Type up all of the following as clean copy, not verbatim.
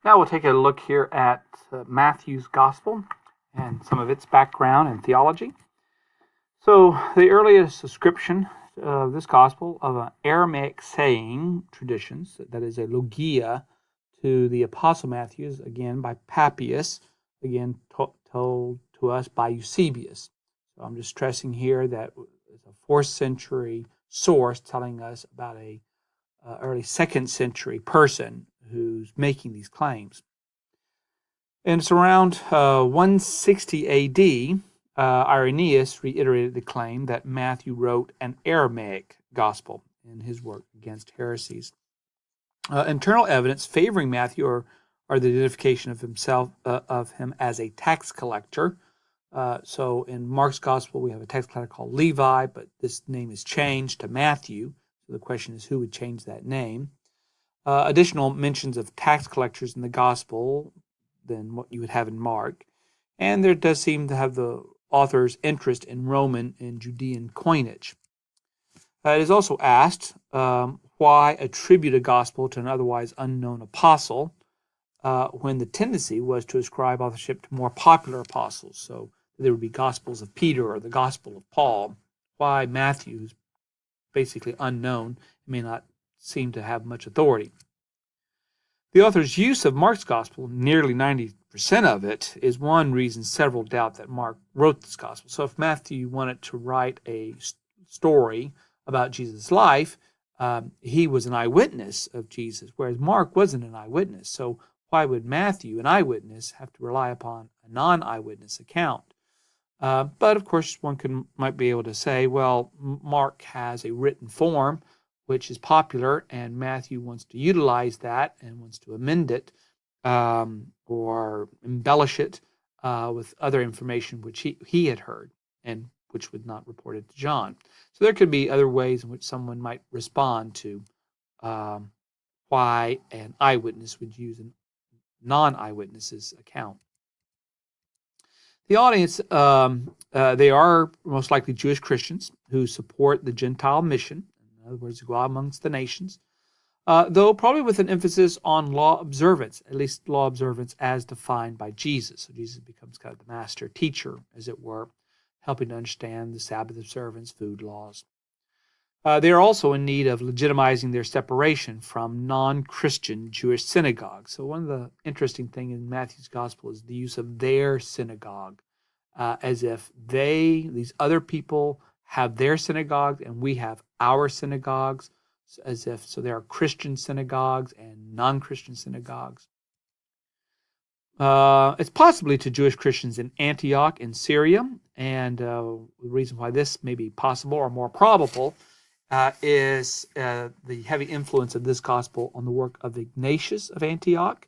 Now we'll take a look here at Matthew's Gospel and some of its background and theology. So, the earliest ascription of this Gospel of an Aramaic saying traditions, that is a logia, to the Apostle Matthew is again by Papias, again told to us by Eusebius. So I'm just stressing here that it's a 4th century source telling us about a early 2nd century person who's making these claims. And it's around 160 AD, Irenaeus reiterated the claim that Matthew wrote an Aramaic gospel in his work against heresies. Internal evidence favoring Matthew are the identification of him as a tax collector. So in Mark's gospel, we have a tax collector called Levi, but this name is changed to Matthew. So the question is, who would change that name? Additional mentions of tax collectors in the gospel than what you would have in Mark. And there does seem to have the author's interest in Roman and Judean coinage. It is also asked, why attribute a gospel to an otherwise unknown apostle when the tendency was to ascribe authorship to more popular apostles? So there would be Gospels of Peter or the Gospel of Paul. Why Matthew, who's basically unknown, may not seem to have much authority. The author's use of Mark's gospel, nearly 90% of it, is one reason several doubt that Mark wrote this gospel. So if Matthew wanted to write a story about Jesus' life, he was an eyewitness of Jesus, whereas Mark wasn't an eyewitness. So why would Matthew, an eyewitness, have to rely upon a non-eyewitness account? But of course, one might be able to say, well, Mark has a written form which is popular, and Matthew wants to utilize that and wants to amend it or embellish it with other information which he had heard and which was not reported to John. So there could be other ways in which someone might respond to why an eyewitness would use a non-eyewitness's account. The audience, they are most likely Jewish Christians who support the Gentile mission. In other words, go out amongst the nations, though probably with an emphasis on law observance, at least law observance as defined by Jesus. So Jesus becomes kind of the master teacher, as it were, helping to understand the Sabbath observance, food laws. They are also in need of legitimizing their separation from non-Christian Jewish synagogues. So one of the interesting things in Matthew's gospel is the use of their synagogue, as if these other people, have their synagogues and we have our synagogues, as if so there are Christian synagogues and non-Christian synagogues. It's possibly to Jewish Christians in Antioch in Syria, and the reason why this may be possible or more probable is the heavy influence of this gospel on the work of Ignatius of Antioch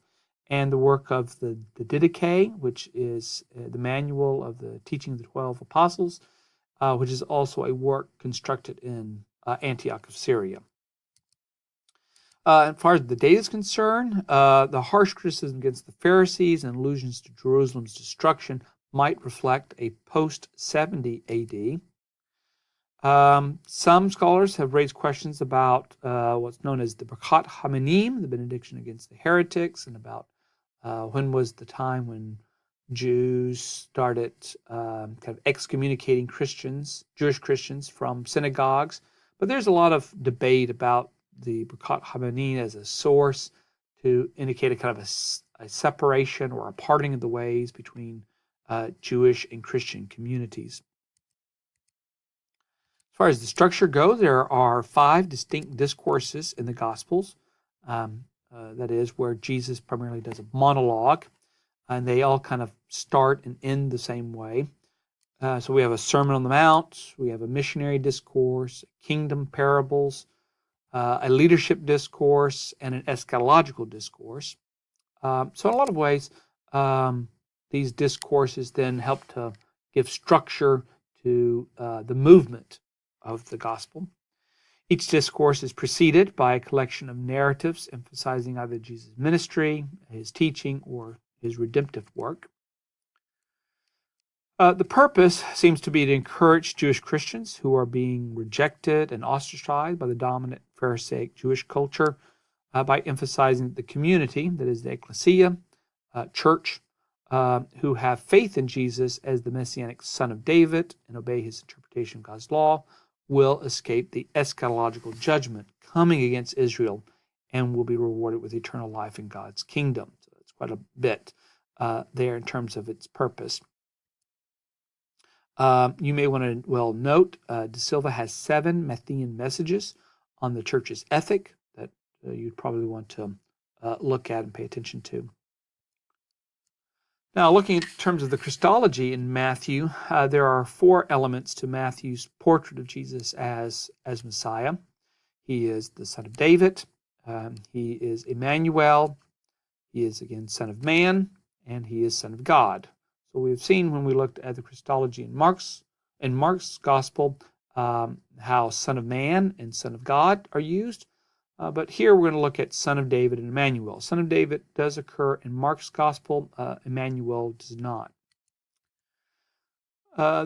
and the work of the Didache, which is the manual of the teaching of the 12 apostles, which is also a work constructed in Antioch of Syria. As far as the date is concerned, the harsh criticism against the Pharisees and allusions to Jerusalem's destruction might reflect a post-70 AD. Some scholars have raised questions about what's known as the Birkat Haminim, the benediction against the heretics, and about when was the time when Jews started kind of excommunicating Jewish Christians from synagogues. But there's a lot of debate about the Birkat Haminim as a source to indicate a kind of a separation or a parting of the ways between Jewish and Christian communities. As far as the structure goes, there are 5 distinct discourses in the Gospels. That is, where Jesus primarily does a monologue, and they all kind of start and end the same way. So we have a Sermon on the Mount, we have a missionary discourse, kingdom parables, a leadership discourse, and an eschatological discourse. So in a lot of ways, these discourses then help to give structure to the movement of the gospel. Each discourse is preceded by a collection of narratives emphasizing either Jesus' ministry, his teaching, or his redemptive work. The purpose seems to be to encourage Jewish Christians who are being rejected and ostracized by the dominant Pharisaic Jewish culture by emphasizing the community, that is the ecclesia, church, who have faith in Jesus as the Messianic Son of David and obey his interpretation of God's law, will escape the eschatological judgment coming against Israel and will be rewarded with eternal life in God's kingdom. So it's quite a bit there in terms of its purpose. You may want to note De Silva has 7 Matthean messages on the church's ethic that you'd probably want to look at and pay attention to. Now, looking in terms of the Christology in Matthew, there are 4 elements to Matthew's portrait of Jesus as Messiah. He is the Son of David. He is Emmanuel. He is, again, Son of Man, and he is Son of God. So we've seen when we looked at the Christology in Mark's Gospel how Son of Man and Son of God are used. But here we're going to look at Son of David and Emmanuel. Son of David does occur in Mark's Gospel. Emmanuel does not.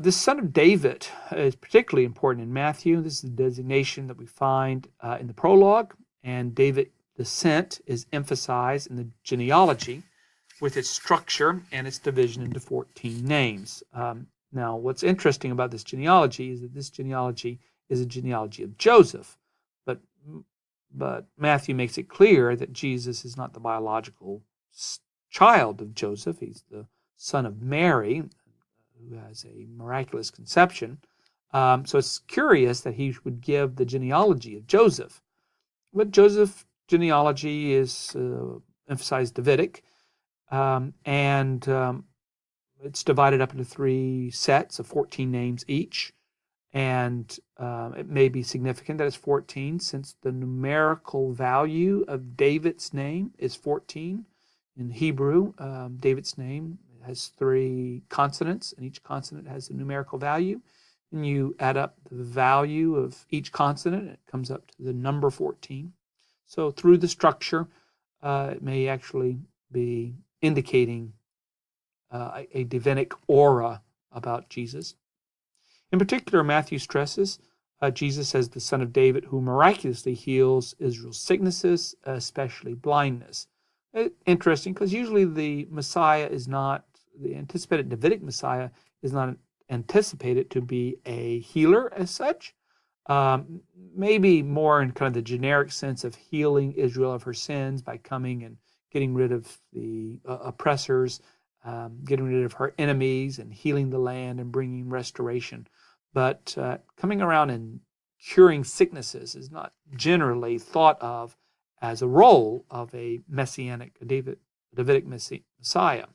This Son of David is particularly important in Matthew. This is the designation that we find in the prologue, and David's descent is emphasized in the genealogy with its structure and its division into 14 names. Now, what's interesting about this genealogy is that this genealogy is a genealogy of Joseph, but Matthew makes it clear that Jesus is not the biological child of Joseph. He's the son of Mary, who has a miraculous conception. So it's curious that he would give the genealogy of Joseph. But Joseph's genealogy is emphasized Davidic, and it's divided up into 3 sets of 14 names each. And it may be significant that it's 14 since the numerical value of David's name is 14. In Hebrew, David's name has 3 consonants, and each consonant has a numerical value. And you add up the value of each consonant, and it comes up to the number 14. So through the structure, it may actually be indicating a divinic aura about Jesus. In particular, Matthew stresses Jesus as the Son of David who miraculously heals Israel's sicknesses, especially blindness. Interesting, because usually the Messiah is not, the anticipated Davidic Messiah is not anticipated to be a healer as such. Maybe more in kind of the generic sense of healing Israel of her sins by coming and getting rid of the oppressors, getting rid of her enemies and healing the land and bringing restoration. But coming around and curing sicknesses is not generally thought of as a role of a messianic, Davidic Messiah.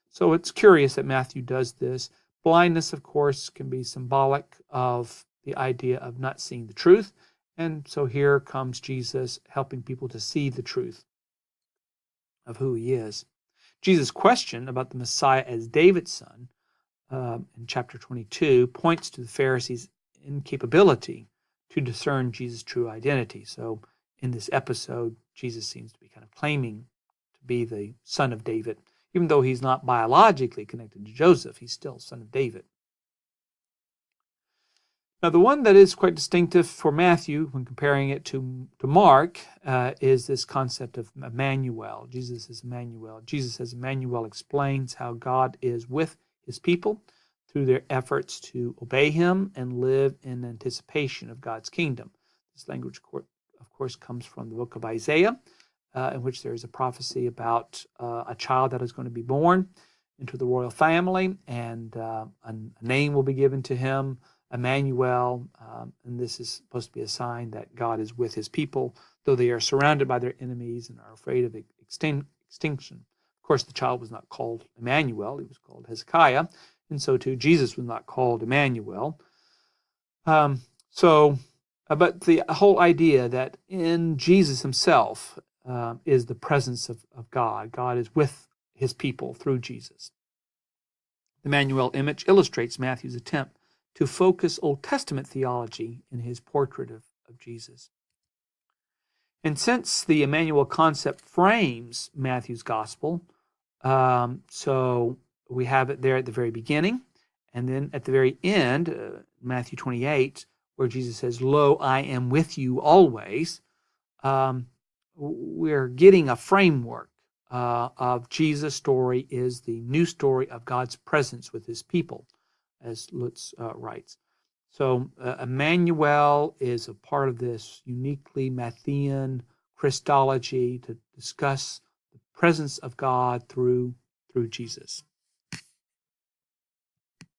So it's curious that Matthew does this. Blindness, of course, can be symbolic of the idea of not seeing the truth. And so here comes Jesus helping people to see the truth of who he is. Jesus' question about the Messiah as David's son in chapter 22 points to the Pharisees' incapability to discern Jesus' true identity. So in this episode, Jesus seems to be kind of claiming to be the son of David. Even though he's not biologically connected to Joseph, he's still son of David. Now, the one that is quite distinctive for Matthew when comparing it to Mark is this concept of Emmanuel. Jesus is Emmanuel. Jesus as Emmanuel explains how God is with his people through their efforts to obey him and live in anticipation of God's kingdom. This language, of course, comes from the book of Isaiah, in which there is a prophecy about a child that is going to be born into the royal family, and a name will be given to him, Emmanuel, and this is supposed to be a sign that God is with his people, though they are surrounded by their enemies and are afraid of extinction. Of course, the child was not called Emmanuel, he was called Hezekiah, and so too Jesus was not called Emmanuel. But the whole idea that in Jesus himself is the presence of God. God is with his people through Jesus. The Emmanuel image illustrates Matthew's attempt to focus Old Testament theology in his portrait of Jesus. And since the Emmanuel concept frames Matthew's gospel, so we have it there at the very beginning, and then at the very end, Matthew 28, where Jesus says, "Lo, I am with you always." we're getting a framework of Jesus' story is the new story of God's presence with his people, as Lutz writes. So Emmanuel is a part of this uniquely Matthean Christology to discuss the presence of God through Jesus.